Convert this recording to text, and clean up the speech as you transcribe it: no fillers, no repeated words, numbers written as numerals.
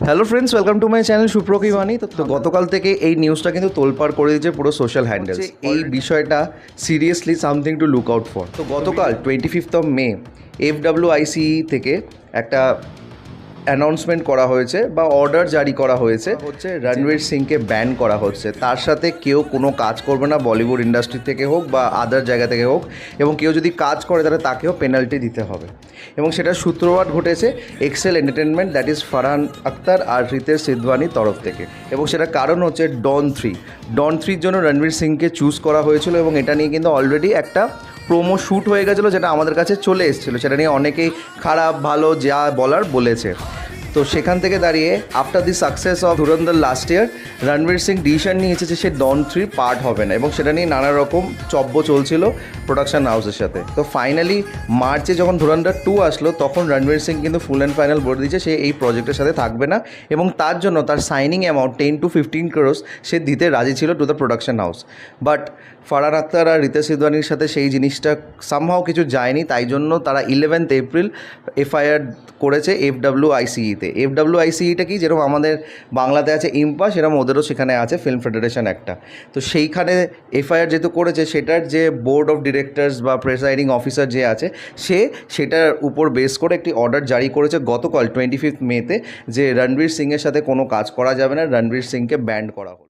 Hello friends, welcome to my channel সুপ্র কিবানি। তো গতকাল থেকে এই নিউজটা কিন্তু তোলপাড় করে দিয়েছে পুরো সোশ্যাল হ্যান্ডেলস। এই বিষয়টা seriously something to look out for. তো গতকাল 25th of May FWICE থেকে একটা অ্যানাউন্সমেন্ট করা হয়েছে বা অর্ডার জারি করা হয়েছে রণবীর সিংকে ব্যান করা হচ্ছে। তার সাথে কেউ কোনো কাজ করবে না, বলিউড ইন্ডাস্ট্রি থেকে হোক বা আদার জায়গা থেকে হোক, এবং কেউ যদি কাজ করে তাহলে তাকেও পেনাল্টি দিতে হবে। এবং সেটার সূত্রপাত ঘটেছে Excel Entertainment, that is Farhan Akhtar আর রিতেশ সিধওয়ানির তরফ থেকে। এবং সেটার কারণ হচ্ছে ডন থ্রির জন্য রণবীর সিংকে চুজ করা হয়েছিল। এবং এটা নিয়ে কিন্তু অলরেডি একটা প্রোমো শ্যুট হয়ে গেছিলো, যেটা আমাদের কাছে চলে এসেছিলো। সেটা নিয়ে অনেকেই খারাপ ভালো যা বলার বলেছে। তো সেখান থেকে দাঁড়িয়ে after the success of Dhurandhar last year, Ranveer Singh decision নিয়েছে যে সে ডন 3 পার্ট হবে না। এবং সেটা নিয়ে নানা রকম চব্য চলছিল প্রোডাকশন হাউসের সাথে। তো ফাইনালি মার্চে যখন ধুরন্ধর 2 আসলো, তখন রণবীর সিং কিন্তু ফুল অ্যান্ড ফাইনাল বলে দিয়েছে সে এই প্রজেক্টের সাথে থাকবে না। এবং তার জন্য তার সাইনিং অ্যামাউন্ট 10 to 15 crores সে দিতে রাজি ছিল to the production house. But Farhan Akhtar আর রিতেশ সিধওয়ানির সাথে সেই জিনিসটা সামহাও কিছু যায়নি। তাই জন্য তারা 11th এপ্রিল এফআইআর করেছে FWICE-তে। FWICE-টা কি, যেরকম আমাদের বাংলাতে আছে ইম্পা, সেরকম ওদেরও সেখানে আছে ফিল্ম ফেডারেশন একটা। তো সেইখানে এফআইআর যেহেতু করেছে, সেটার যে বোর্ড অফ ডিরেক্টরস বা প্রেসাইডিং অফিসার যে আছে, সেটার উপর বেস করে একটি অর্ডার জারি করেছে গতকাল 25th May-তে, যে রণবীর সিংয়ের সাথে কোনো কাজ করা যাবে না, রণবীর সিংকে ব্যান্ড করা হলো।